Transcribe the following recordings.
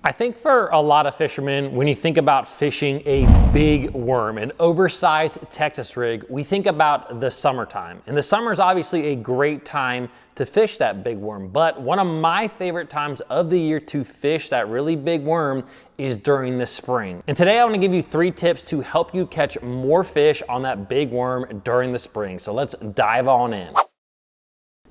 I think for a lot of fishermen, when you think about fishing a big worm, an oversized Texas rig, we think about the summertime. And the summer is obviously a great time to fish that big worm. But one of my favorite times of the year to fish that really big worm is during the spring. And today I want to give you 3 tips to help you catch more fish on that big worm during the spring. So let's dive on in.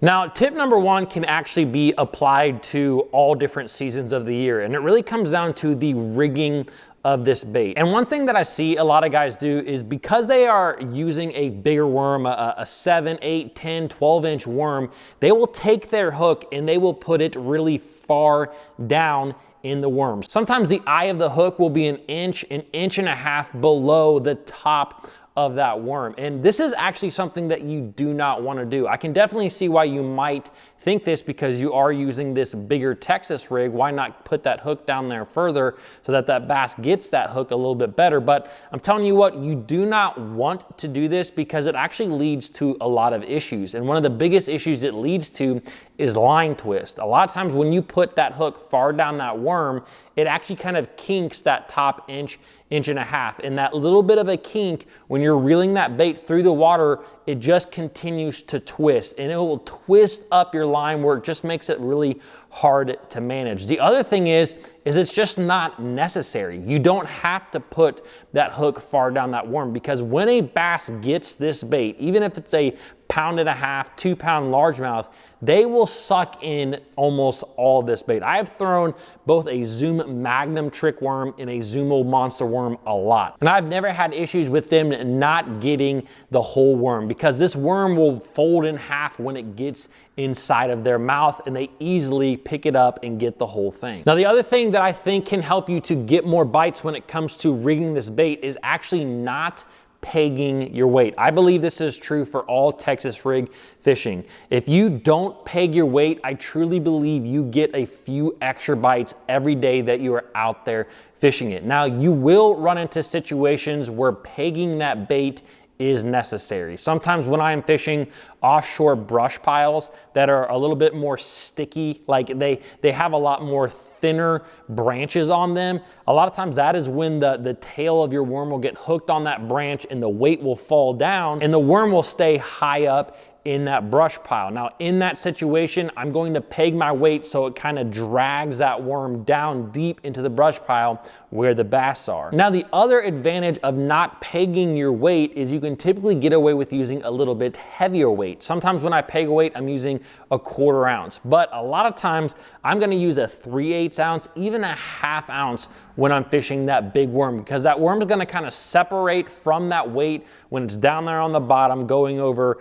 Now, tip number 1 can actually be applied to all different seasons of the year, and it really comes down to the rigging of this bait. And one thing that I see a lot of guys do is because they are using a bigger worm, a 7, 8, 10, 12-inch worm, they will take their hook and they will put it really far down in the worm. Sometimes the eye of the hook will be an inch and a half below the top of that worm. And this is actually something that you do not want to do. I can definitely see why you might think this because you are using this bigger Texas rig. Why not put that hook down there further so that that bass gets that hook a little bit better? But I'm telling you what, you do not want to do this because it actually leads to a lot of issues. And one of the biggest issues it leads to is line twist. A lot of times when you put that hook far down that worm, it actually kind of kinks that top inch and a half. And that little bit of a kink, when you're reeling that bait through the water, it just continues to twist, and it will twist up your line where it just makes it really hard to manage. The other thing is it's just not necessary. You don't have to put that hook far down that worm, because when a bass gets this bait, even if it's a 1.5 pound, 2 pound largemouth, they will suck in almost all of this bait. I have thrown both a Zoom Magnum trick worm and a Zumo monster worm a lot, and I've never had issues with them not getting the whole worm, because this worm will fold in half when it gets inside of their mouth, and they easily pick it up and get the whole thing. Now, the other thing that I think can help you to get more bites when it comes to rigging this bait is actually not pegging your weight. I believe this is true for all Texas rig fishing. If you don't peg your weight, I truly believe you get a few extra bites every day that you are out there fishing it. Now, you will run into situations where pegging that bait is necessary. Sometimes when I am fishing offshore brush piles that are a little bit more sticky, like they have a lot more thinner branches on them, a lot of times that is when the tail of your worm will get hooked on that branch and the weight will fall down and the worm will stay high up in that brush pile. Now, in that situation, I'm going to peg my weight so it kind of drags that worm down deep into the brush pile where the bass are. Now, the other advantage of not pegging your weight is you can typically get away with using a little bit heavier weight. Sometimes when I peg a weight, I'm using a 1/4 ounce, but a lot of times I'm gonna use a 3/8 ounce, even a 1/2 ounce when I'm fishing that big worm, because that worm's gonna kind of separate from that weight when it's down there on the bottom going over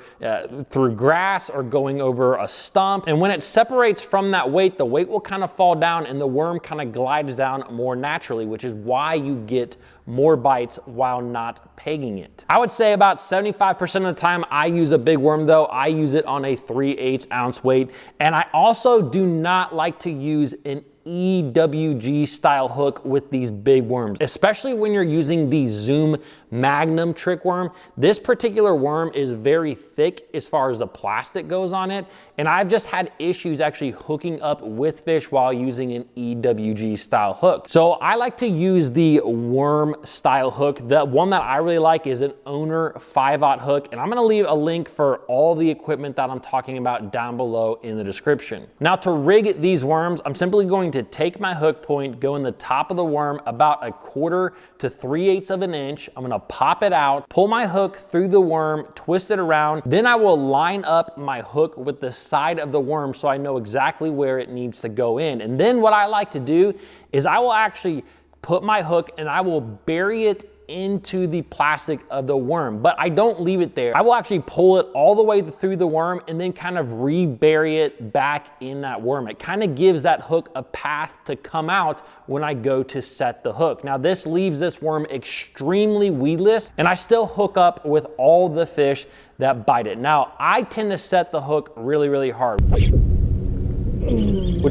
through grass or going over a stump. And when it separates from that weight, the weight will kind of fall down and the worm kind of glides down more naturally, which is why you get more bites while not pegging it. I would say about 75% of the time I use a big worm though, I use it on a 3/8 ounce weight. And I also do not like to use an EWG style hook with these big worms, especially when you're using the Zoom Magnum trick worm. This particular worm is very thick as far as the plastic goes on it, and I've just had issues actually hooking up with fish while using an EWG style hook. So I like to use the worm style hook. The one that I really like is an Owner 5/0 hook, and I'm gonna leave a link for all the equipment that I'm talking about down below in the description. Now, to rig these worms, I'm simply going to take my hook point, go in the top of the worm about 1/4 to 3/8 of an inch. I'm gonna pop it out, pull my hook through the worm, twist it around. Then I will line up my hook with the side of the worm so I know exactly where it needs to go in. And then what I like to do is I will actually put my hook and I will bury it into the plastic of the worm, but I don't leave it there. I will actually pull it all the way through the worm and then kind of rebury it back in that worm. It kind of gives that hook a path to come out when I go to set the hook. Now, this leaves this worm extremely weedless, and I still hook up with all the fish that bite it. Now, I tend to set the hook really, really hard, which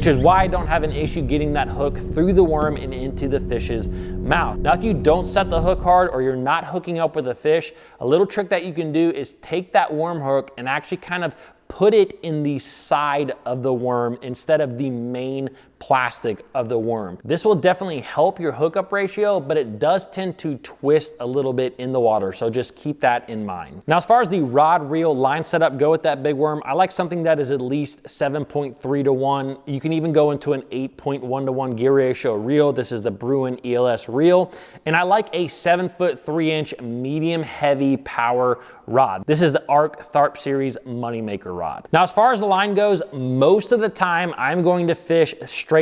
is why I don't have an issue getting that hook through the worm and into the fish's mouth. Now, if you don't set the hook hard or you're not hooking up with a fish, a little trick that you can do is take that worm hook and actually kind of put it in the side of the worm instead of the main plastic of the worm. This will definitely help your hookup ratio, but it does tend to twist a little bit in the water, so just keep that in mind. Now, as far as the rod, reel, line setup go with that big worm, I like something that is at least 7.3 to 1. You can even go into an 8.1 to 1 gear ratio reel. This is the Bruin ELS reel, and I like a 7'3" medium heavy power rod. This is the ARC Tharp Series Moneymaker rod. Now, as far as the line goes, most of the time I'm going to fish straight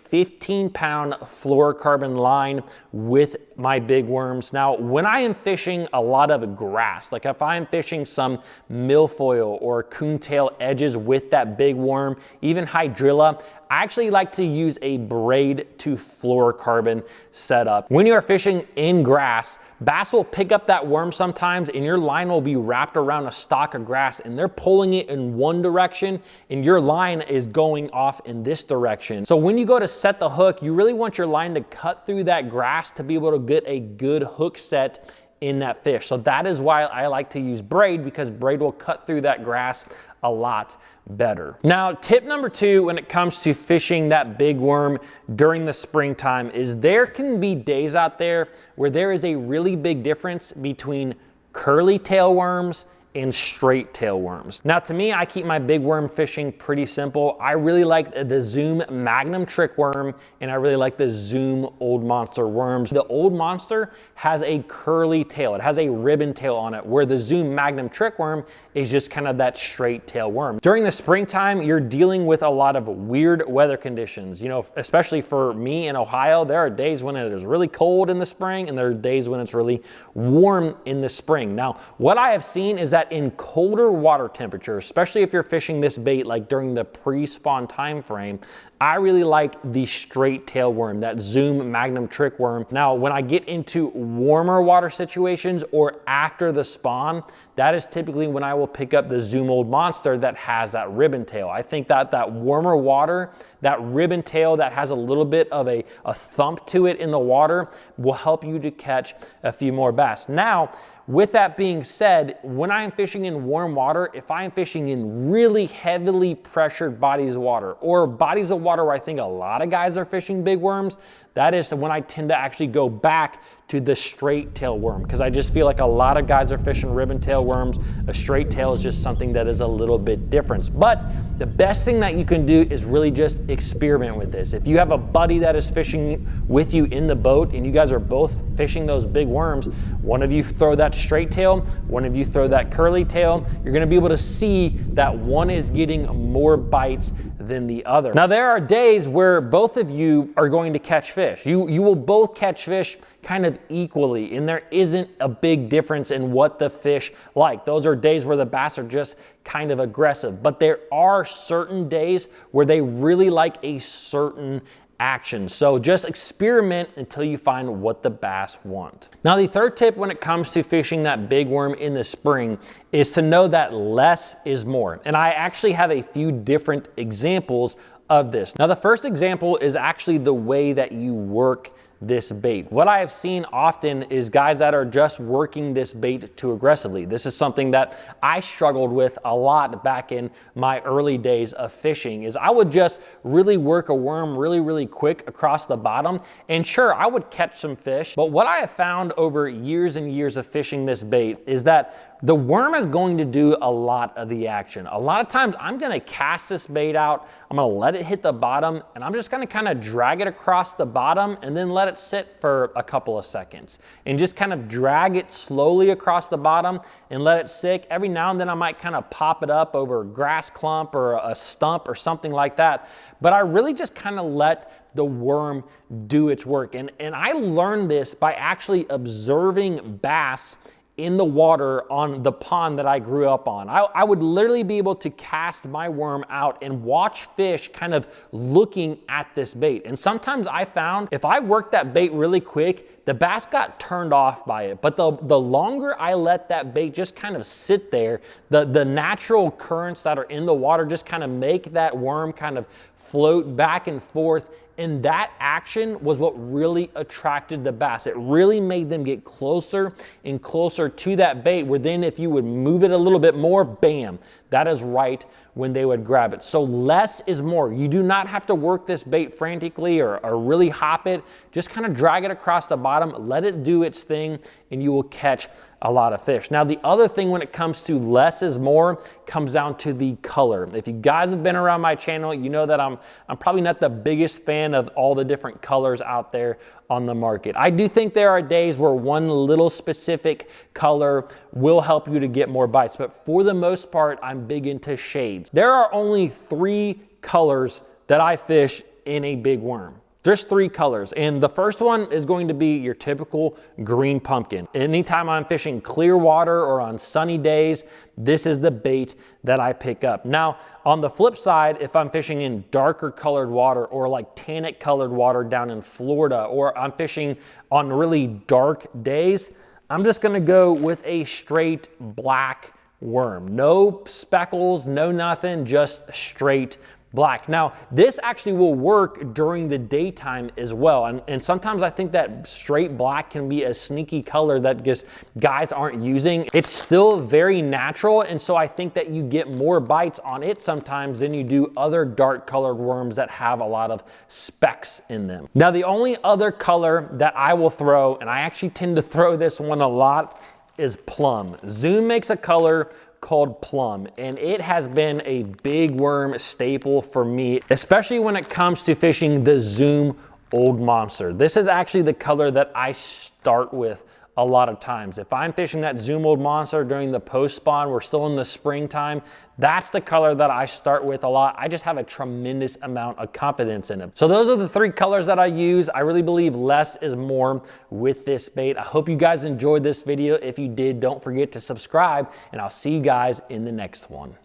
15-pound fluorocarbon line with my big worms. Now, when I am fishing a lot of grass, like if I'm fishing some milfoil or coontail edges with that big worm, even hydrilla, I actually like to use a braid to fluorocarbon setup. When you are fishing in grass, bass will pick up that worm sometimes and your line will be wrapped around a stalk of grass and they're pulling it in one direction and your line is going off in this direction. So when you go to set the hook, you really want your line to cut through that grass to be able to get a good hook set in that fish. So that is why I like to use braid, because braid will cut through that grass a lot better. Now, tip number 2 when it comes to fishing that big worm during the springtime is there can be days out there where there is a really big difference between curly tail worms and straight tail worms. Now, to me, I keep my big worm fishing pretty simple. I really like the Zoom Magnum Trick Worm, and I really like the Zoom Old Monster worms. The Old Monster has a curly tail. It has a ribbon tail on it, where the Zoom Magnum Trick Worm is just kind of that straight tail worm. During the springtime, you're dealing with a lot of weird weather conditions. You know, especially for me in Ohio, there are days when it is really cold in the spring, and there are days when it's really warm in the spring. Now, what I have seen is that in colder water temperatures, especially if you're fishing this bait like during the pre-spawn time frame, I really like the straight tail worm, that Zoom Magnum Trick Worm. Now, when I get into warmer water situations or after the spawn, that is typically when I will pick up the Zoom Old Monster that has that ribbon tail. I think that that warmer water, that ribbon tail that has a little bit of a thump to it in the water will help you to catch a few more bass. Now, with that being said, when I'm fishing in warm water, if I'm fishing in really heavily pressured bodies of water or bodies of water where I think a lot of guys are fishing big worms, that is when I tend to actually go back to the straight tail worm, because I just feel like a lot of guys are fishing ribbon tail worms. A straight tail is just something that is a little bit different. But the best thing that you can do is really just experiment with this. If you have a buddy that is fishing with you in the boat and you guys are both fishing those big worms, one of you throw that straight tail, one of you throw that curly tail, you're gonna be able to see that one is getting more bites than the other. Now, there are days where both of you are going to catch fish. You will both catch fish kind of equally, and there isn't a big difference in what the fish like. Those are days where the bass are just kind of aggressive, but there are certain days where they really like a certain action. So just experiment until you find what the bass want. Now, the third tip when it comes to fishing that big worm in the spring is to know that less is more. And I actually have a few different examples of this. Now, the first example is actually the way that you work this bait. What I have seen often is guys that are just working this bait too aggressively. This is something that I struggled with a lot back in my early days of fishing, is I would just really work a worm really quick across the bottom, and sure, I would catch some fish, but what I have found over years and years of fishing this bait is that the worm is going to do a lot of the action. A lot of times I'm gonna cast this bait out, I'm gonna let it hit the bottom, and I'm just gonna kind of drag it across the bottom and then let it sit for a couple of seconds and just kind of drag it slowly across the bottom and let it sit. Every now and then I might kind of pop it up over a grass clump or a stump or something like that. But I really just kind of let the worm do its work. And I learned this by actually observing bass in the water on the pond that I grew up on. I would literally be able to cast my worm out and watch fish kind of looking at this bait. And sometimes I found if I worked that bait really quick, the bass got turned off by it. But the longer I let that bait just kind of sit there, the natural currents that are in the water just kind of make that worm kind of float back and forth And that action was what really attracted the bass. It really made them get closer and closer to that bait, where then if you would move it a little bit more, bam, that is right when they would grab it. So less is more. You do not have to work this bait frantically or really hop it. Just kind of drag it across the bottom, let it do its thing, and you will catch a lot of fish. Now, the other thing when it comes to less is more comes down to the color. If you guys have been around my channel, you know that I'm probably not the biggest fan of all the different colors out there on the market. I do think there are days where one little specific color will help you to get more bites, but for the most part, I'm big into shades. There are only 3 colors that I fish in a big worm. Just 3 colors. And the first one is going to be your typical green pumpkin. Anytime I'm fishing clear water or on sunny days, this is the bait that I pick up. Now, on the flip side, if I'm fishing in darker colored water or like tannic colored water down in Florida, or I'm fishing on really dark days, I'm just gonna go with a straight black worm. No speckles, no nothing, just straight black. Now, this actually will work during the daytime as well. And sometimes I think that straight black can be a sneaky color that just guys aren't using. It's still very natural. And so I think that you get more bites on it sometimes than you do other dark colored worms that have a lot of specks in them. Now, the only other color that I will throw, and I actually tend to throw this one a lot, is plum. Zoom makes a color called plum, and it has been a big worm staple for me, especially when it comes to fishing the Zoom Old Monster. This is actually the color that I start with a lot of times. If I'm fishing that Zoom Old Monster during the post spawn, we're still in the springtime, that's the color that I start with a lot. I just have a tremendous amount of confidence in it. So those are the 3 colors that I use. I really believe less is more with this bait. I hope you guys enjoyed this video. If you did, don't forget to subscribe, and I'll see you guys in the next one.